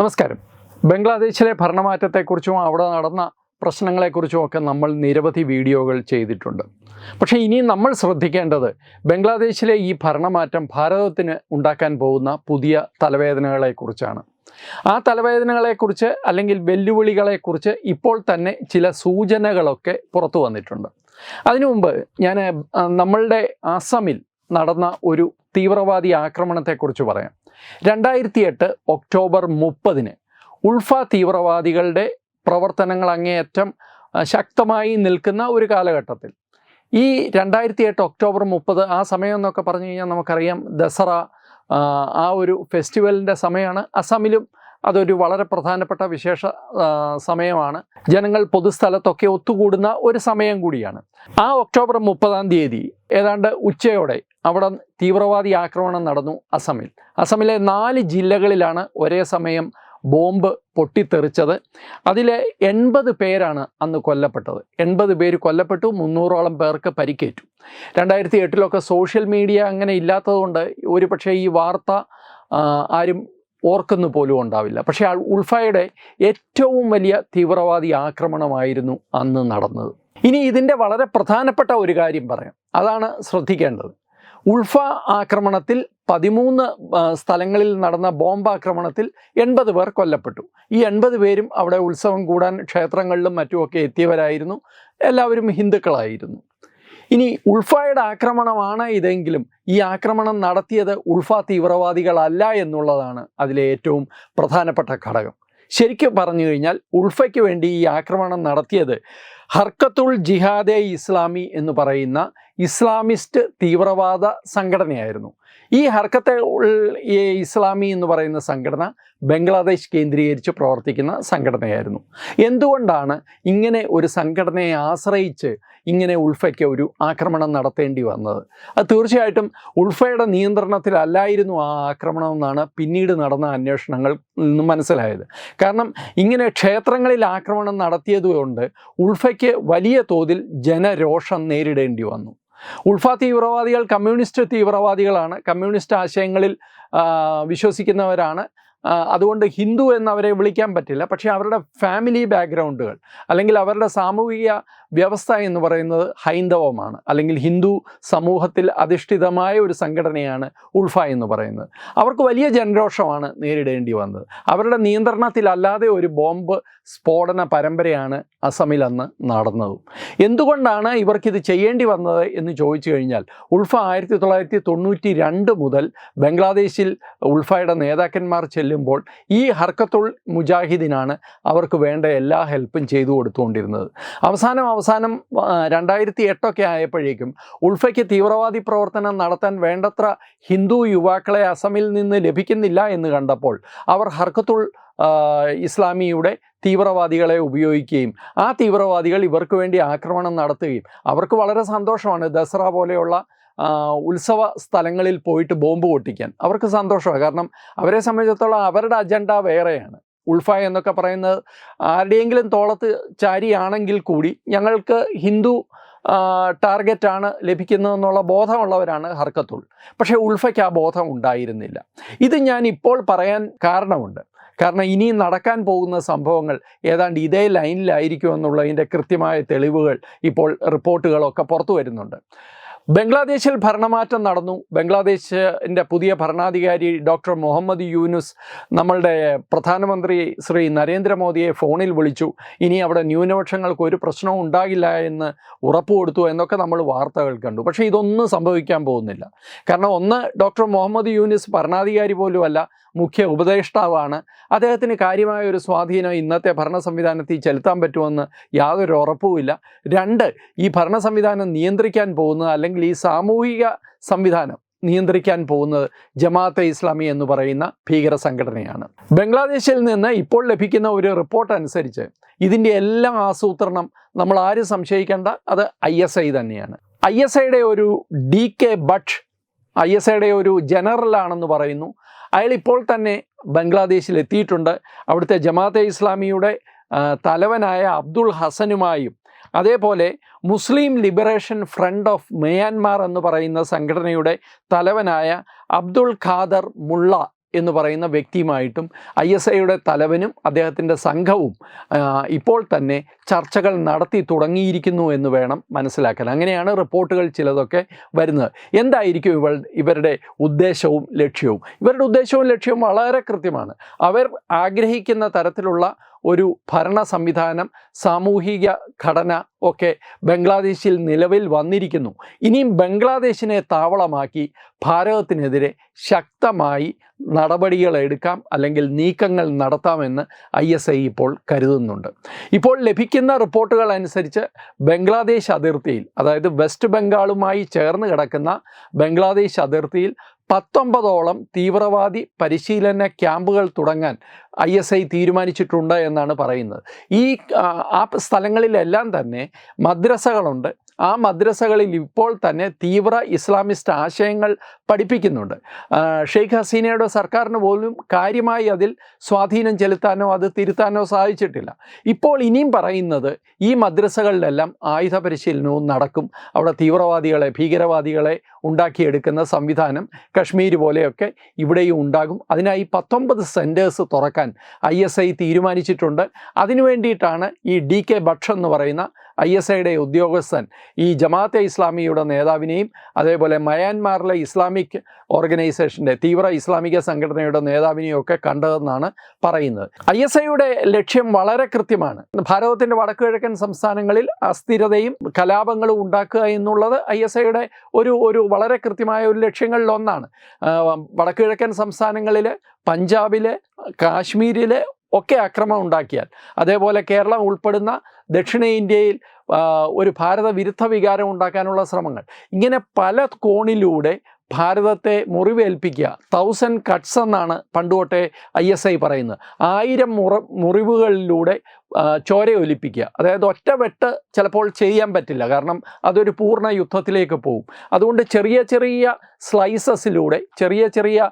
നമസ്കാരം. ബംഗ്ലാദേശിലെ ഭരണമാറ്റത്തെക്കുറിച്ചും അവിടെ നടന്ന പ്രശ്നങ്ങളെക്കുറിച്ചുമൊക്കെ നമ്മൾ നിരവധി വീഡിയോകൾ ചെയ്തിട്ടുണ്ട്. പക്ഷേ ഇനിയും നമ്മൾ ശ്രദ്ധിക്കേണ്ടത് ബംഗ്ലാദേശിലെ ഈ ഭരണമാറ്റം ഭാരതത്തിന് ഉണ്ടാക്കാൻ പോകുന്ന പുതിയ തലവേദനകളെക്കുറിച്ചാണ്. ആ തലവേദനകളെക്കുറിച്ച് അല്ലെങ്കിൽ വെല്ലുവിളികളെക്കുറിച്ച് ഇപ്പോൾ തന്നെ ചില സൂചനകളൊക്കെ പുറത്തു വന്നിട്ടുണ്ട്. അതിനു മുമ്പ് ഞാൻ നമ്മളുടെ അസമിൽ നടന്ന ഒരു തീവ്രവാദി ആക്രമണത്തെക്കുറിച്ച് പറയാം. 2008 ഒക്ടോബർ 30 ഉൾഫ തീവ്രവാദികളുടെ പ്രവർത്തനങ്ങൾ അങ്ങേയറ്റം ശക്തമായി നിൽക്കുന്ന ഒരു കാലഘട്ടത്തിൽ ഈ 2008 ഒക്ടോബർ 30 ആ സമയം എന്നൊക്കെ പറഞ്ഞു കഴിഞ്ഞാൽ നമുക്കറിയാം ദസറ ആ ഒരു ഫെസ്റ്റിവലിൻ്റെ സമയമാണ്. അസമിലും അതൊരു വളരെ പ്രധാനപ്പെട്ട വിശേഷ സമയമാണ്. ജനങ്ങൾ പൊതുസ്ഥലത്തൊക്കെ ഒത്തുകൂടുന്ന ഒരു സമയം കൂടിയാണ്. ആ ഒക്ടോബർ 30 ഏതാണ്ട് ഉച്ചയോടെ അവിടെ തീവ്രവാദി ആക്രമണം നടന്നു. അസമിലെ 4 ജില്ലകളിലാണ് ഒരേ സമയം ബോംബ് പൊട്ടിത്തെറിച്ചത്. അതിലെ 80 പേരാണ് അന്ന് കൊല്ലപ്പെട്ടത്. 80 പേര് കൊല്ലപ്പെട്ടു, 300ഓളം പേർക്ക് പരിക്കേറ്റു. 2008 സോഷ്യൽ മീഡിയ അങ്ങനെ ഇല്ലാത്തതുകൊണ്ട് ഒരുപക്ഷെ ഈ വാർത്ത ആരും ഓർക്കുന്നു പോലും ഉണ്ടാവില്ല. പക്ഷേ ഉൾഫയുടെ ഏറ്റവും വലിയ തീവ്രവാദി ആക്രമണമായിരുന്നു അന്ന് നടന്നത്. ഇനി ഇതിൻ്റെ വളരെ പ്രധാനപ്പെട്ട ഒരു കാര്യം പറയാം, അതാണ് ശ്രദ്ധിക്കേണ്ടത്. ഉൾഫ ആക്രമണത്തിൽ 13 സ്ഥലങ്ങളിൽ നടന്ന ബോംബാക്രമണത്തിൽ 80 പേർ കൊല്ലപ്പെട്ടു. ഈ 80 പേരും അവിടെ ഉത്സവം കൂടാൻ ക്ഷേത്രങ്ങളിലും മറ്റുമൊക്കെ എത്തിയവരായിരുന്നു. എല്ലാവരും ഹിന്ദുക്കളായിരുന്നു. ഇനി ഉൾഫയുടെ ആക്രമണമാണ് ഇതെങ്കിലും ഈ ആക്രമണം നടത്തിയത് ഉൾഫ തീവ്രവാദികളല്ല എന്നുള്ളതാണ് അതിലെ ഏറ്റവും പ്രധാനപ്പെട്ട ഘടകം. ശരിക്കും പറഞ്ഞു കഴിഞ്ഞാൽ ഉൾഫയ്ക്ക് വേണ്ടി ഈ ആക്രമണം നടത്തിയത് ഹർക്കത്തുൽ ജിഹാദെ ഇസ്ലാമി എന്ന് പറയുന്ന ഇസ്ലാമിസ്റ്റ് തീവ്രവാദ സംഘടനയായിരുന്നു. ഈ ഹർക്കത്തെ ഇസ്ലാമി എന്ന് പറയുന്ന സംഘടന ബംഗ്ലാദേശ് കേന്ദ്രീകരിച്ച് പ്രവർത്തിക്കുന്ന സംഘടനയായിരുന്നു. എന്തുകൊണ്ടാണ് ഇങ്ങനെ ഒരു സംഘടനയെ ആശ്രയിച്ച് ഇങ്ങനെ ഉൾഫയ്ക്ക് ഒരു ആക്രമണം നടത്തേണ്ടി വന്നത്? അത് തീർച്ചയായിട്ടും ഉൾഫയുടെ നിയന്ത്രണത്തിലല്ലായിരുന്നു ആ ആക്രമണം എന്നാണ് പിന്നീട് നടന്ന അന്വേഷണങ്ങൾ നിന്നും മനസ്സിലായത്. കാരണം ഇങ്ങനെ ക്ഷേത്രങ്ങളിൽ ആക്രമണം നടത്തിയതുകൊണ്ട് ഉൾഫയ്ക്ക് വലിയ തോതിൽ ജനരോഷം നേരിടേണ്ടി വന്നു. ഉൾഫ തീവ്രവാദികൾ കമ്മ്യൂണിസ്റ്റ് തീവ്രവാദികളാണ്, കമ്മ്യൂണിസ്റ്റ് ആശയങ്ങളിൽ വിശ്വസിക്കുന്നവരാണ്. അതുകൊണ്ട് ഹിന്ദു എന്നവരെ വിളിക്കാൻ പറ്റില്ല. പക്ഷേ അവരുടെ ഫാമിലി ബാക്ക്ഗ്രൗണ്ടുകൾ അല്ലെങ്കിൽ അവരുടെ സാമൂഹിക വ്യവസ്ഥ എന്ന് പറയുന്നത് ഹൈന്ദവമാണ്, അല്ലെങ്കിൽ ഹിന്ദു സമൂഹത്തിൽ അധിഷ്ഠിതമായ ഒരു സംഘടനയാണ് ഉൾഫ എന്ന് പറയുന്നത്. അവർക്ക് വലിയ ജനരോഷമാണ് നേരിടേണ്ടി വന്നത്. അവരുടെ നിയന്ത്രണത്തിലല്ലാതെ ഒരു ബോംബ് സ്ഫോടന പരമ്പരയാണ് അസമിൽ അന്ന് നടന്നതും. എന്തുകൊണ്ടാണ് ഇവർക്കിത് ചെയ്യേണ്ടി വന്നത് എന്ന് ചോദിച്ചു കഴിഞ്ഞാൽ ഉൾഫ 1992 മുതൽ ബംഗ്ലാദേശിൽ ഉൾഫയുടെ നേതാക്കന്മാർ ചെല്ലുമ്പോൾ ഈ ഹർക്കത്തുൽ മുജാഹിദിനാണ് അവർക്ക് വേണ്ട എല്ലാ ഹെൽപ്പും ചെയ്തു കൊടുത്തുകൊണ്ടിരുന്നത്. അവസാനം 2008 ആയപ്പോഴേക്കും ഉൾഫയ്ക്ക് തീവ്രവാദി പ്രവർത്തനം നടത്താൻ വേണ്ടത്ര ഹിന്ദു യുവാക്കളെ അസമിൽ നിന്ന് ലഭിക്കുന്നില്ല എന്ന് കണ്ടപ്പോൾ അവർ ഹർക്കത്തുൽ ഇസ്ലാമിയുടെ തീവ്രവാദികളെ ഉപയോഗിക്കുകയും ആ തീവ്രവാദികൾ ഇവർക്ക് വേണ്ടി ആക്രമണം നടത്തുകയും അവർക്ക് വളരെ സന്തോഷമാണ് ദസറ പോലെയുള്ള ഉത്സവ സ്ഥലങ്ങളിൽ പോയിട്ട് ബോംബ് പൊട്ടിക്കാൻ അവർക്ക് സന്തോഷമാണ്. കാരണം അവരെ സംബന്ധിച്ചിടത്തോളം അവരുടെ അജണ്ട വേറെയാണ്. ഉൾഫ എന്നൊക്കെ പറയുന്നത് ആരുടെയെങ്കിലും തോളത്ത് ചാരിയാണെങ്കിൽ കൂടി ഞങ്ങൾക്ക് ഹിന്ദു ടാർഗറ്റാണ് ലഭിക്കുന്നതെന്നുള്ള ബോധമുള്ളവരാണ് ഹർക്കത്തുൾ. പക്ഷേ ഉൾഫയ്ക്ക് ആ ബോധം ഉണ്ടായിരുന്നില്ല. ഇത് ഞാൻ ഇപ്പോൾ പറയാൻ കാരണമുണ്ട്. കാരണം ഇനി നടക്കാൻ പോകുന്ന സംഭവങ്ങൾ ഏതാണ്ട് ഇതേ ലൈനിലായിരിക്കുമെന്നുള്ളതിൻ്റെ കൃത്യമായ തെളിവുകൾ ഇപ്പോൾ റിപ്പോർട്ടുകളൊക്കെ പുറത്തു വരുന്നുണ്ട്. ബംഗ്ലാദേശിൽ ഭരണമാറ്റം നടന്നു. ബംഗ്ലാദേശിൻ്റെ പുതിയ ഭരണാധികാരി ഡോക്ടർ മുഹമ്മദ് യൂനുസ് നമ്മളുടെ പ്രധാനമന്ത്രി ശ്രീ നരേന്ദ്രമോദിയെ ഫോണിൽ വിളിച്ചു. ഇനി അവിടെ ന്യൂനപക്ഷങ്ങൾക്ക് ഒരു പ്രശ്നവും ഉണ്ടാകില്ല എന്ന് ഉറപ്പുകൊടുത്തു എന്നൊക്കെ നമ്മൾ വാർത്തകൾ കണ്ടു. പക്ഷേ ഇതൊന്നും സംഭവിക്കാൻ പോകുന്നില്ല. കാരണം ഡോക്ടർ മുഹമ്മദ് യൂനുസ് ഭരണാധികാരി പോലുമല്ല, മുഖ്യ ഉപദേഷ്ടാവാണ്. അദ്ദേഹത്തിന് കാര്യമായ ഒരു സ്വാധീനം ഇന്നത്തെ ഭരണ സംവിധാനത്തിൽ ചെലുത്താൻ പറ്റുമെന്ന് യാതൊരു ഉറപ്പുമില്ല. 2, ഈ ഭരണ സംവിധാനം നിയന്ത്രിക്കാൻ പോകുന്നത് അല്ലെങ്കിൽ ഈ സാമൂഹിക സംവിധാനം നിയന്ത്രിക്കാൻ പോകുന്നത് ജമാഅത്തെ ഇസ്ലാമി എന്ന് പറയുന്ന ഭീകര സംഘടനയാണ്. ബംഗ്ലാദേശിൽ നിന്ന് ഇപ്പോൾ ലഭിക്കുന്ന ഒരു റിപ്പോർട്ട് അനുസരിച്ച് ഇതിൻ്റെ എല്ലാം ആസൂത്രണം നമ്മൾ ആരും സംശയിക്കേണ്ട, അത് ISI തന്നെയാണ്. ISIയുടെ ഒരു DK ഭട്ട് ISIയുടെ ഒരു ജനറലാണെന്ന് പറയുന്നു. അയാൾ ഇപ്പോൾ തന്നെ ബംഗ്ലാദേശിൽ എത്തിയിട്ടുണ്ട്. അവിടുത്തെ ജമാഅത്തെ ഇസ്ലാമിയുടെ തലവനായ അബ്ദുൾ ഹസനുമായും അതേപോലെ മുസ്ലിം ലിബറേഷൻ ഫ്രണ്ട് ഓഫ് മ്യാൻമാർ എന്ന് പറയുന്ന സംഘടനയുടെ തലവനായ അബ്ദുൾ ഖാദർ മുള്ള എന്ന് പറയുന്ന വ്യക്തിയുമായിട്ടും ISIയുടെ തലവനും അദ്ദേഹത്തിൻ്റെ സംഘവും ഇപ്പോൾ തന്നെ ചർച്ചകൾ നടത്തി തുടങ്ങിയിരിക്കുന്നു എന്ന് വേണം മനസ്സിലാക്കാൻ. അങ്ങനെയാണ് റിപ്പോർട്ടുകൾ ചിലതൊക്കെ വരുന്നത്. എന്തായിരിക്കും ഇവരുടെ ഉദ്ദേശവും ലക്ഷ്യവും? ഇവരുടെ ഉദ്ദേശവും ലക്ഷ്യവും വളരെ കൃത്യമാണ്. അവർ ആഗ്രഹിക്കുന്ന തരത്തിലുള്ള ഒരു ഭരണ സംവിധാനം, സാമൂഹിക ഘടന ഒക്കെ ബംഗ്ലാദേശിൽ നിലവിൽ വന്നിരിക്കുന്നു. ഇനിയും ബംഗ്ലാദേശിനെ താവളമാക്കി ഭാരതത്തിനെതിരെ ശക്തമായി നടപടികൾ എടുക്കാം, അല്ലെങ്കിൽ നീക്കങ്ങൾ നടത്താമെന്ന് ISI ഇപ്പോൾ കരുതുന്നുണ്ട്. ഇപ്പോൾ ലഭിക്കുന്ന റിപ്പോർട്ടുകൾ അനുസരിച്ച് ബംഗ്ലാദേശ് അതിർത്തിയിൽ, അതായത് വെസ്റ്റ് ബംഗാളുമായി ചേർന്ന് കിടക്കുന്ന ബംഗ്ലാദേശ് അതിർത്തിയിൽ 19ഓളം തീവ്രവാദി പരിശീലന ക്യാമ്പുകൾ തുടങ്ങാൻ ISI തീരുമാനിച്ചിട്ടുണ്ട് എന്നാണ് പറയുന്നത്. ആ സ്ഥലങ്ങളിലെല്ലാം തന്നെ മദ്രസകളുണ്ട്. ആ മദ്രസകളിൽ ഇപ്പോൾ തന്നെ തീവ്ര ഇസ്ലാമിസ്റ്റ് ആശയങ്ങൾ പഠിപ്പിക്കുന്നുണ്ട്. ഷെയ്ഖ് ഹസീനയുടെ സർക്കാരിന് പോലും കാര്യമായി അതിൽ സ്വാധീനം ചെലുത്താനോ അത് തിരുത്താനോ സാധിച്ചിട്ടില്ല. ഇപ്പോൾ ഇനിയും പറയുന്നത് ഈ മദ്രസകളിലെല്ലാം ആയുധ പരിശീലനവും നടക്കും. അവിടെ തീവ്രവാദികളെ, ഭീകരവാദികളെ ഉണ്ടാക്കിയെടുക്കുന്ന സംവിധാനം കശ്മീർ പോലെയൊക്കെ ഇവിടെയും ഉണ്ടാകും. അതിനായി 19 സെൻറ്റേഴ്സ് തുറക്കാൻ ISI തീരുമാനിച്ചിട്ടുണ്ട്. അതിനു വേണ്ടിയിട്ടാണ് ഈ DK ഭട്ട് എന്ന് പറയുന്ന ISIയുടെ ഉദ്യോഗസ്ഥൻ ഈ ജമാഅത്തെ ഇസ്ലാമിയുടെ നേതാവിനെയും അതേപോലെ മയാൻമാറിലെ ഇസ്ലാമിക് ഓർഗനൈസേഷൻ്റെ, തീവ്ര ഇസ്ലാമിക സംഘടനയുടെ നേതാവിനെയും ഒക്കെ കണ്ടതെന്നാണ് പറയുന്നത്. ISIയുടെ ലക്ഷ്യം വളരെ കൃത്യമാണ്. ഭാരതത്തിൻ്റെ വടക്കുകിഴക്കൻ സംസ്ഥാനങ്ങളിൽ അസ്ഥിരതയും കലാപങ്ങളും ഉണ്ടാക്കുക എന്നുള്ളത് ISIയുടെ ഒരു വളരെ കൃത്യമായ ഒരു ലക്ഷ്യങ്ങളിലൊന്നാണ്. വടക്കുകിഴക്കൻ സംസ്ഥാനങ്ങളിൽ, പഞ്ചാബിൽ, കാശ്മീരിൽ ഒക്കെ ആക്രമണം ഉണ്ടാക്കിയാൽ, അതേപോലെ കേരളം ഉൾപ്പെടുന്ന ദക്ഷിണേന്ത്യയിൽ ഒരു ഭാരത വിരുദ്ധ വികാരം ഉണ്ടാക്കാനുള്ള ശ്രമങ്ങൾ, ഇങ്ങനെ പല കോണിലൂടെ ഭാരതത്തെ മുറിവേൽപ്പിക്കുക. 1000 കട്ട്സ് എന്നാണ് പണ്ടുതൊട്ടേ ISI പറയുന്നത്. 1000 മുറിവുകളിലൂടെ ചോരയൊലിപ്പിക്കുക. അതായത് ഒറ്റ വെട്ട് ചിലപ്പോൾ ചെയ്യാൻ പറ്റില്ല, കാരണം അതൊരു പൂർണ്ണ യുദ്ധത്തിലേക്ക് പോകും. അതുകൊണ്ട് ചെറിയ ചെറിയ സ്ലൈസസിലൂടെ, ചെറിയ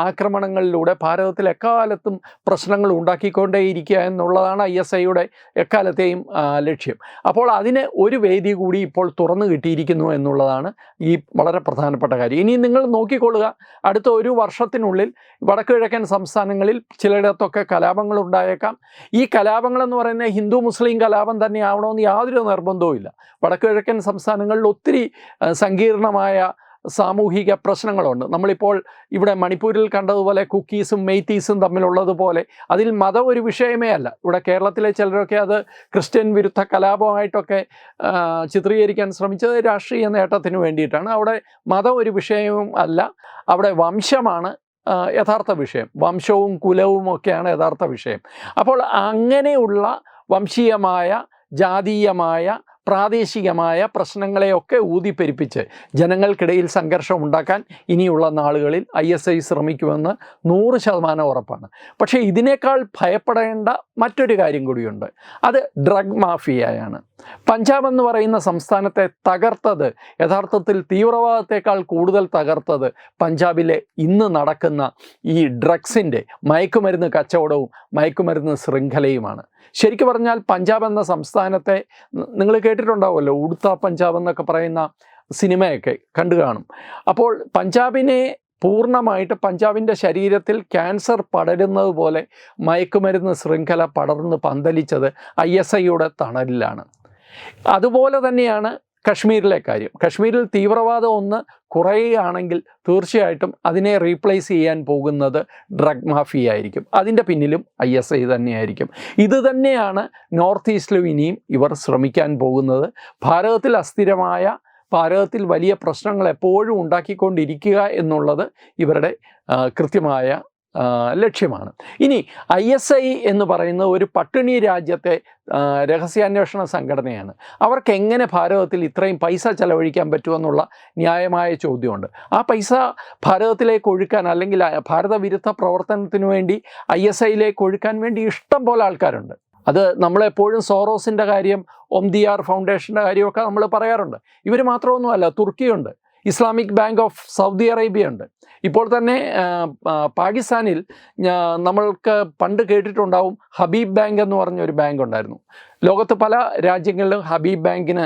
ആക്രമണങ്ങളിലൂടെ ഭാരതത്തിൽ എക്കാലത്തും പ്രശ്നങ്ങൾ ഉണ്ടാക്കിക്കൊണ്ടേയിരിക്കുക എന്നുള്ളതാണ് ISIയുടെ എക്കാലത്തെയും ലക്ഷ്യം. അപ്പോൾ അതിന് ഒരു വേദി കൂടി ഇപ്പോൾ തുറന്നു കിട്ടിയിരിക്കുന്നു എന്നുള്ളതാണ് ഈ വളരെ പ്രധാനപ്പെട്ട കാര്യം. ഇനി നിങ്ങൾ നോക്കിക്കൊള്ളുക, അടുത്ത ഒരു വർഷത്തിനുള്ളിൽ വടക്കുകിഴക്കൻ സംസ്ഥാനങ്ങളിൽ ചിലയിടത്തൊക്കെ കലാപങ്ങൾ ഉണ്ടായേക്കാം. ഈ കലാപങ്ങളെന്ന് പറയുന്നത് ഹിന്ദു മുസ്ലിം കലാപം തന്നെ ആവണമെന്ന് യാതൊരു നിർബന്ധവുമില്ല. വടക്കുകിഴക്കൻ സംസ്ഥാനങ്ങളിൽ ഒത്തിരി സങ്കീർണമായ സാമൂഹിക പ്രശ്നങ്ങളുണ്ട്. നമ്മളിപ്പോൾ ഇവിടെ മണിപ്പൂരിൽ കണ്ടതുപോലെ കുക്കീസും മെയ്റ്റീസും തമ്മിലുള്ളതുപോലെ അതിൽ മതം ഒരു വിഷയമേ അല്ല. ഇവിടെ കേരളത്തിലെ ചിലരൊക്കെ അത് ക്രിസ്ത്യൻ വിരുദ്ധ കലാപമായിട്ടൊക്കെ ചിത്രീകരിക്കാൻ ശ്രമിച്ചത് രാഷ്ട്രീയ നേട്ടത്തിന് വേണ്ടിയിട്ടാണ്. അവിടെ മതം ഒരു വിഷയവും അല്ല, അവിടെ വംശമാണ് യഥാർത്ഥ വിഷയം. വംശവും കുലവും ഒക്കെയാണ് യഥാർത്ഥ വിഷയം. അപ്പോൾ അങ്ങനെയുള്ള വംശീയമായ, ജാതീയമായ, പ്രാദേശികമായ പ്രശ്നങ്ങളെയൊക്കെ ഊതിപ്പെരുപ്പിച്ച് ജനങ്ങൾക്കിടയിൽ സംഘർഷം ഉണ്ടാക്കാൻ ഇനിയുള്ള നാളുകളിൽ ISI ശ്രമിക്കുമെന്ന് 100% ഉറപ്പാണ്. പക്ഷേ ഇതിനേക്കാൾ ഭയപ്പെടേണ്ട മറ്റൊരു കാര്യം കൂടിയുണ്ട്. അത് ഡ്രഗ് മാഫിയയാണ്. പഞ്ചാബ് എന്ന് പറയുന്ന സംസ്ഥാനത്തെ തകർത്തത്, യഥാർത്ഥത്തിൽ തീവ്രവാദത്തെക്കാൾ കൂടുതൽ തകർത്തത് പഞ്ചാബിലെ ഇന്ന് നടക്കുന്ന ഈ ഡ്രഗ്സിൻ്റെ, മയക്കുമരുന്ന് കച്ചവടവും മയക്കുമരുന്ന് ശൃംഖലയുമാണ്. ശരിക്കും പറഞ്ഞാൽ പഞ്ചാബ് എന്ന സംസ്ഥാനത്തെ നിങ്ങൾ കേട്ടിട്ടുണ്ടാവുമല്ലോ, ഉടുത്ത പഞ്ചാബ് എന്നൊക്കെ പറയുന്ന സിനിമയൊക്കെ കണ്ടു കാണും. അപ്പോൾ പഞ്ചാബിനെ പൂർണ്ണമായിട്ട്, പഞ്ചാബിൻ്റെ ശരീരത്തിൽ ക്യാൻസർ പടരുന്നത് പോലെ മയക്കുമരുന്ന് ശൃംഖല പടർന്ന് പന്തലിച്ചത് ISIയുടെ തണലിലാണ്. അതുപോലെ തന്നെയാണ് കശ്മീരിലെ കാര്യം. കശ്മീരിൽ തീവ്രവാദം ഒന്ന് കുറയുകയാണെങ്കിൽ തീർച്ചയായിട്ടും അതിനെ റീപ്ലേസ് ചെയ്യാൻ പോകുന്നത് ഡ്രഗ് മാഫിയ ആയിരിക്കും. അതിൻ്റെ പിന്നിലും ISI തന്നെയായിരിക്കും. ഇത് തന്നെയാണ് നോർത്ത് ഈസ്റ്റിലും ഇനിയും ഇവർ ശ്രമിക്കാൻ പോകുന്നത്. ഭാരതത്തിൽ അസ്ഥിരമായ, ഭാരതത്തിൽ വലിയ പ്രശ്നങ്ങൾ എപ്പോഴും ഉണ്ടാക്കിക്കൊണ്ടിരിക്കുക എന്നുള്ളത് ഇവരുടെ കൃത്യമായ ലക്ഷ്യമാണ്. ഇനി ISI എന്ന് പറയുന്ന ഒരു പട്ടിണി രാജ്യത്തെ രഹസ്യാന്വേഷണ സംഘടനയാണ്. അവർക്ക് എങ്ങനെ ഭാരതത്തിൽ ഇത്രയും പൈസ ചെലവഴിക്കാൻ പറ്റുമെന്നുള്ള ന്യായമായ ചോദ്യമുണ്ട്. ആ പൈസ ഭാരതത്തിലേക്ക് ഒഴുക്കാൻ, അല്ലെങ്കിൽ ഭാരത വിരുദ്ധ പ്രവർത്തനത്തിന് വേണ്ടി ISIയിലേക്ക് ഒഴുക്കാൻ വേണ്ടി ഇഷ്ടം പോലെ ആൾക്കാരുണ്ട്. അത് നമ്മളെപ്പോഴും സോറോസിൻ്റെ കാര്യം, ഒംദിയാർ ഫൗണ്ടേഷൻ്റെ കാര്യമൊക്കെ നമ്മൾ പറയാറുണ്ട്. ഇവർ മാത്രമൊന്നുമല്ല, തുർക്കിയുണ്ട്. Islamic bank of Saudi Arabia ഉണ്ട്. ഇപ്പോൾ തന്നെ പാകിസ്ഥാനിൽ നമ്മൾക്ക് പണ്ട് കേട്ടിട്ടുണ്ടാവും ഹബീബ് ബാങ്ക് എന്ന് പറഞ്ഞൊരു ബാങ്ക് ഉണ്ടായിരുന്നു. ലോകത്ത് പല രാജ്യങ്ങളിലും ഹബീബ് ബാങ്കിന്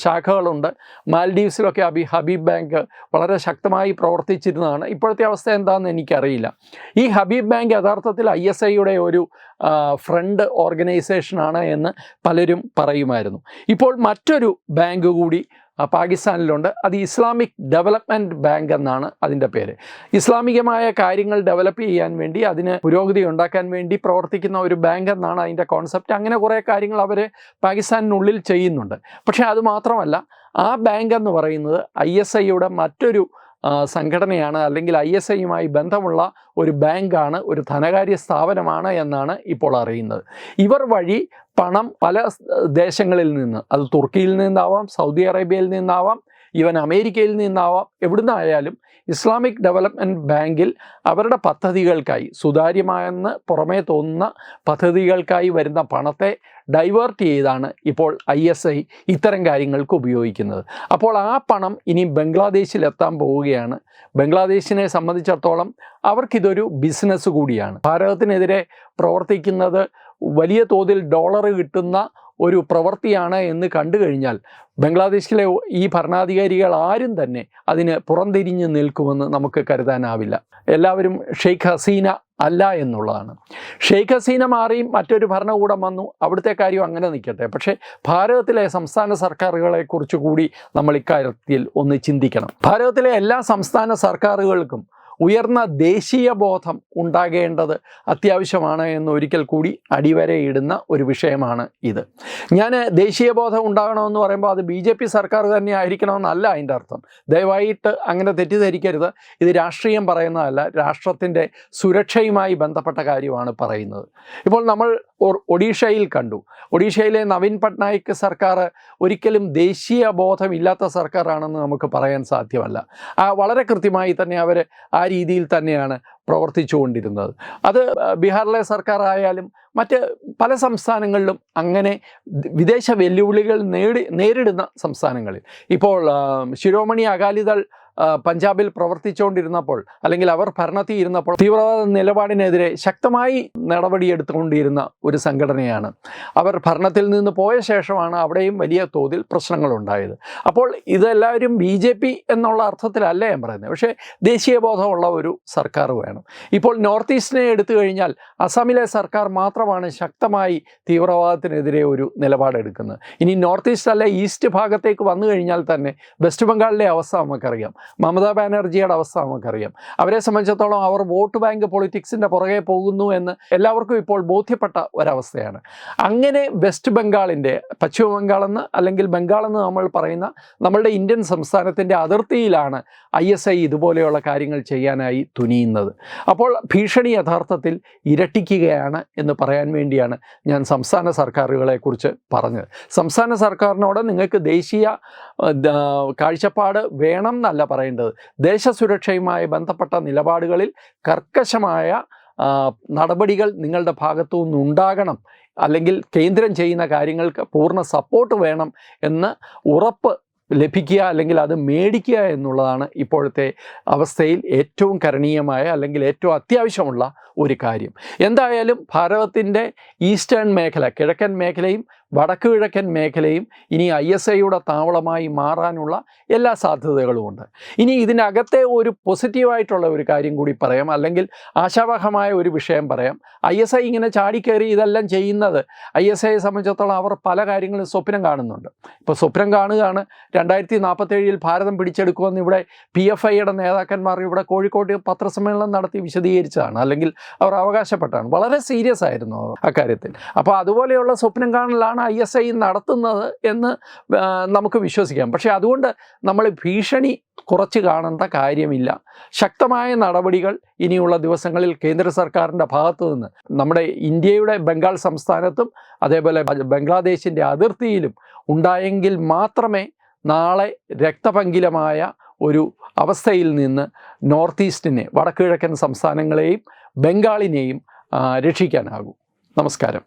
ശാഖകളുണ്ട്. മാൽഡീവ്സിലൊക്കെ ഹബീബ് ബാങ്ക് വളരെ ശക്തമായി പ്രവർത്തിച്ചിരുന്നതാണ്. ഇപ്പോഴത്തെ അവസ്ഥ എന്താണെന്ന് എനിക്കറിയില്ല. ഈ ഹബീബ് ബാങ്ക് യഥാർത്ഥത്തിൽ ISIയുടെ ഒരു ഫ്രണ്ട് ഓർഗനൈസേഷനാണ് എന്ന് പലരും പറയുമായിരുന്നു. ഇപ്പോൾ മറ്റൊരു ബാങ്ക് കൂടി പാകിസ്ഥാനിലുണ്ട്. അത് ഇസ്ലാമിക് ഡെവലപ്മെൻറ്റ് ബാങ്ക് എന്നാണ് അതിൻ്റെ പേര്. ഇസ്ലാമികമായ കാര്യങ്ങൾ ഡെവലപ്പ് ചെയ്യാൻ വേണ്ടി, അതിന് പുരോഗതി ഉണ്ടാക്കാൻ വേണ്ടി പ്രവർത്തിക്കുന്ന ഒരു ബാങ്ക് എന്നാണ് അതിൻ്റെ കോൺസെപ്റ്റ്. അങ്ങനെ കുറേ കാര്യങ്ങൾ അവർ പാകിസ്ഥാനിനുള്ളിൽ ചെയ്യുന്നുണ്ട്. പക്ഷേ അതുമാത്രമല്ല, ആ ബാങ്ക് എന്ന് പറയുന്നത് ISIയുടെ മറ്റൊരു സംഘടനയാണ്, അല്ലെങ്കിൽ ISIയുമായി ബന്ധമുള്ള ഒരു ബാങ്കാണ്, ഒരു ധനകാര്യ സ്ഥാപനമാണ് എന്നാണ് ഇപ്പോൾ അറിയുന്നത്. ഇവർ വഴി പണം പല ദേശങ്ങളിൽ നിന്ന്, അത് തുർക്കിയിൽ നിന്നാവാം, സൗദി അറേബ്യയിൽ നിന്നാവാം, ഈവൻ അമേരിക്കയിൽ നിന്നാവാം, എവിടുന്നായാലും ഇസ്ലാമിക് ഡെവലപ്മെൻറ്റ് ബാങ്കിൽ അവരുടെ പദ്ധതികൾക്കായി, സുതാര്യമായെന്ന് പുറമേ തോന്നുന്ന പദ്ധതികൾക്കായി വരുന്ന പണത്തെ ഡൈവേർട്ട് ചെയ്താണ് ഇപ്പോൾ ISI ഇത്തരം കാര്യങ്ങൾക്ക് ഉപയോഗിക്കുന്നത്. അപ്പോൾ ആ പണം ഇനി ബംഗ്ലാദേശിൽ എത്താൻ പോവുകയാണ്. ബംഗ്ലാദേശിനെ സംബന്ധിച്ചിടത്തോളം അവർക്കിതൊരു ബിസിനസ് കൂടിയാണ്. ഭാരതത്തിനെതിരെ പ്രവർത്തിക്കുന്നത് വലിയ തോതിൽ ഡോളർ കിട്ടുന്ന ഒരു പ്രവൃത്തിയാണ് എന്ന് കണ്ടു കഴിഞ്ഞാൽ ബംഗ്ലാദേശിലെ ഈ ഭരണാധികാരികൾ ആരും തന്നെ അതിന് പുറംതിരിഞ്ഞ് നിൽക്കുമെന്ന് നമുക്ക് കരുതാനാവില്ല. എല്ലാവരും ഷെയ്ഖ് ഹസീന അല്ല എന്നുള്ളതാണ്. ഷെയ്ഖ് ഹസീന മാറിയും മറ്റൊരു ഭരണകൂടം വന്നു, അവിടുത്തെ കാര്യം അങ്ങനെ നിൽക്കട്ടെ. പക്ഷേ ഭാരതത്തിലെ സംസ്ഥാന സർക്കാരുകളെക്കുറിച്ച് കൂടി നമ്മൾ ഇക്കാര്യത്തിൽ ഒന്ന് ചിന്തിക്കണം. ഭാരതത്തിലെ എല്ലാ സംസ്ഥാന സർക്കാരുകൾക്കും ഉയർന്ന ദേശീയ ബോധം ഉണ്ടാകേണ്ടത് അത്യാവശ്യമാണ് എന്ന് ഒരിക്കൽ കൂടി അടിവരയിടുന്ന ഒരു വിഷയമാണ് ഇത്. ഞാൻ ദേശീയ ബോധം ഉണ്ടാകണമെന്ന് പറയുമ്പോൾ അത് BJP സർക്കാർ തന്നെ ആയിരിക്കണമെന്നല്ല അതിൻ്റെ അർത്ഥം. ദയവായിട്ട് അങ്ങനെ തെറ്റിദ്ധരിക്കരുത്. ഇത് രാഷ്ട്രീയം പറയുന്നതല്ല, രാഷ്ട്രത്തിൻ്റെ സുരക്ഷയുമായി ബന്ധപ്പെട്ട കാര്യമാണ് പറയുന്നത്. ഇപ്പോൾ നമ്മൾ ഒഡീഷയിൽ കണ്ടു. ഒഡീഷയിലെ നവീൻ പട്നായിക് സർക്കാർ ഒരിക്കലും ദേശീയ ബോധമില്ലാത്ത സർക്കാരാണെന്ന് നമുക്ക് പറയാൻ സാധ്യമല്ല. വളരെ കൃത്യമായി തന്നെ അവർ ആ രീതിയിൽ തന്നെയാണ് പ്രവർത്തിച്ചുകൊണ്ടിരുന്നത്. അത് ബീഹാറിലെ സർക്കാർ ആയാലും മറ്റ് പല സംസ്ഥാനങ്ങളിലും അങ്ങനെ വിദേശ വെല്ലുവിളികൾ നേരിടുന്ന സംസ്ഥാനങ്ങളിൽ, ഇപ്പോൾ ശിരോമണി അകാലിദൾ പഞ്ചാബിൽ പ്രവർത്തിച്ചുകൊണ്ടിരുന്നപ്പോൾ, അല്ലെങ്കിൽ അവർ ഭരണത്തിൽ ഇരുന്നപ്പോൾ തീവ്രവാദ നിലപാടിനെതിരെ ശക്തമായി നടപടിയെടുത്തുകൊണ്ടിരുന്ന ഒരു സംഘടനയാണ്. അവർ ഭരണത്തിൽ നിന്ന് പോയ ശേഷമാണ് അവിടെയും വലിയ തോതിൽ പ്രശ്നങ്ങളുണ്ടായത്. അപ്പോൾ ഇതെല്ലാവരും BJP എന്നുള്ള അർത്ഥത്തിലല്ല ഞാൻ പറയുന്നത്. പക്ഷേ ദേശീയബോധമുള്ള ഒരു സർക്കാർ വേണം. ഇപ്പോൾ നോർത്ത് ഈസ്റ്റിനെ എടുത്തു കഴിഞ്ഞാൽ അസമിലെ സർക്കാർ മാത്രമാണ് ശക്തമായി തീവ്രവാദത്തിനെതിരെ ഒരു നിലപാടെടുക്കുന്നത്. ഇനി നോർത്ത് ഈസ്റ്റ് അല്ല, ഈസ്റ്റ് ഭാഗത്തേക്ക് വന്നു കഴിഞ്ഞാൽ തന്നെ വെസ്റ്റ് ബംഗാളിലെ അവസ്ഥ നമുക്കറിയാം, മമതാ ബാനർജിയുടെ അവസ്ഥ നമുക്കറിയാം. അവരെ സംബന്ധിച്ചിടത്തോളം അവർ വോട്ട് ബാങ്ക് പൊളിറ്റിക്സിൻ്റെ പുറകെ പോകുന്നു എന്ന് എല്ലാവർക്കും ഇപ്പോൾ ബോധ്യപ്പെട്ട ഒരവസ്ഥയാണ്. അങ്ങനെ വെസ്റ്റ് ബംഗാളിൻ്റെ, പശ്ചിമ ബംഗാളെന്ന് അല്ലെങ്കിൽ ബംഗാളെന്ന് നമ്മൾ പറയുന്ന നമ്മളുടെ ഇന്ത്യൻ സംസ്ഥാനത്തിൻ്റെ അതിർത്തിയിലാണ് ISI ഇതുപോലെയുള്ള കാര്യങ്ങൾ ചെയ്യാനായി തുനിയുന്നത്. അപ്പോൾ ഭീഷണി യഥാർത്ഥത്തിൽ ഇരട്ടിക്കുകയാണ് എന്ന് പറയാൻ വേണ്ടിയാണ് ഞാൻ സംസ്ഥാന സർക്കാരുകളെക്കുറിച്ച് പറഞ്ഞത്. സംസ്ഥാന സർക്കാരിനോട് നിങ്ങൾക്ക് ദേശീയ കാഴ്ചപ്പാട് വേണം എന്നല്ല പറയേണ്ടത്, ദേശസുരക്ഷയുമായി ബന്ധപ്പെട്ട നിലപാടുകളിൽ കർക്കശമായ നടപടികൾ നിങ്ങളുടെ ഭാഗത്തു നിന്നുണ്ടാകണം, അല്ലെങ്കിൽ കേന്ദ്രം ചെയ്യുന്ന കാര്യങ്ങൾക്ക് പൂർണ്ണ സപ്പോർട്ട് വേണം എന്ന് ഉറപ്പ് ലഭിക്കുക, അല്ലെങ്കിൽ അത് മേടിക്കുക എന്നുള്ളതാണ് ഇപ്പോഴത്തെ അവസ്ഥയിൽ ഏറ്റവും കരണീയമായ, അല്ലെങ്കിൽ ഏറ്റവും അത്യാവശ്യമുള്ള ഒരു കാര്യം. എന്തായാലും ഭാരതത്തിൻ്റെ ഈസ്റ്റേൺ മേഖല, കിഴക്കൻ മേഖലയും വടക്ക് കിഴക്കൻ മേഖലയും ഇനി ISIയുടെ താവളമായി മാറാനുള്ള എല്ലാ സാധ്യതകളുമുണ്ട്. ഇനി ഇതിനകത്തെ ഒരു പോസിറ്റീവായിട്ടുള്ള ഒരു കാര്യം കൂടി പറയാം, അല്ലെങ്കിൽ ആശാവഹമായ ഒരു വിഷയം പറയാം. ISI ഇങ്ങനെ ചാടിക്കയറി ഇതെല്ലാം ചെയ്യുന്നത്, ISIയെ സംബന്ധിച്ചിടത്തോളം അവർ പല കാര്യങ്ങളും സ്വപ്നം കാണുന്നുണ്ട്. ഇപ്പോൾ സ്വപ്നം കാണുകയാണ് 2047 ഭാരതം പിടിച്ചെടുക്കുമെന്ന് ഇവിടെ PFIയുടെ നേതാക്കന്മാർ ഇവിടെ കോഴിക്കോട് പത്രസമ്മേളനം നടത്തി വിശദീകരിച്ചതാണ്, അല്ലെങ്കിൽ അവർ അവകാശപ്പെട്ടാണ്. വളരെ സീരിയസ് ആയിരുന്നു അക്കാര്യത്തിൽ. അപ്പോൾ അതുപോലെയുള്ള സ്വപ്നം കാണലാണ് ISI നടത്തുന്നത് എന്ന് നമുക്ക് വിശ്വസിക്കാം. പക്ഷേ അതുകൊണ്ട് നമ്മൾ ഭീഷണി കുറച്ച് കാണേണ്ട കാര്യമില്ല. ശക്തമായ നടപടികൾ ഇനിയുള്ള ദിവസങ്ങളിൽ കേന്ദ്ര സർക്കാരിൻ്റെ ഭാഗത്തു നിന്ന് നമ്മുടെ ഇന്ത്യയുടെ ബംഗാൾ സംസ്ഥാനത്തും അതേപോലെ ബംഗ്ലാദേശിൻ്റെ അതിർത്തിയിലും ഉണ്ടായെങ്കിൽ മാത്രമേ നാളെ രക്തപങ്കിലമായ ഒരു അവസ്ഥയിൽ നിന്ന് നോർത്ത് ഈസ്റ്റിനെ, വടക്കുകിഴക്കൻ സംസ്ഥാനങ്ങളെയും ബംഗാളിനെയും രക്ഷിക്കാനാകൂ. നമസ്കാരം.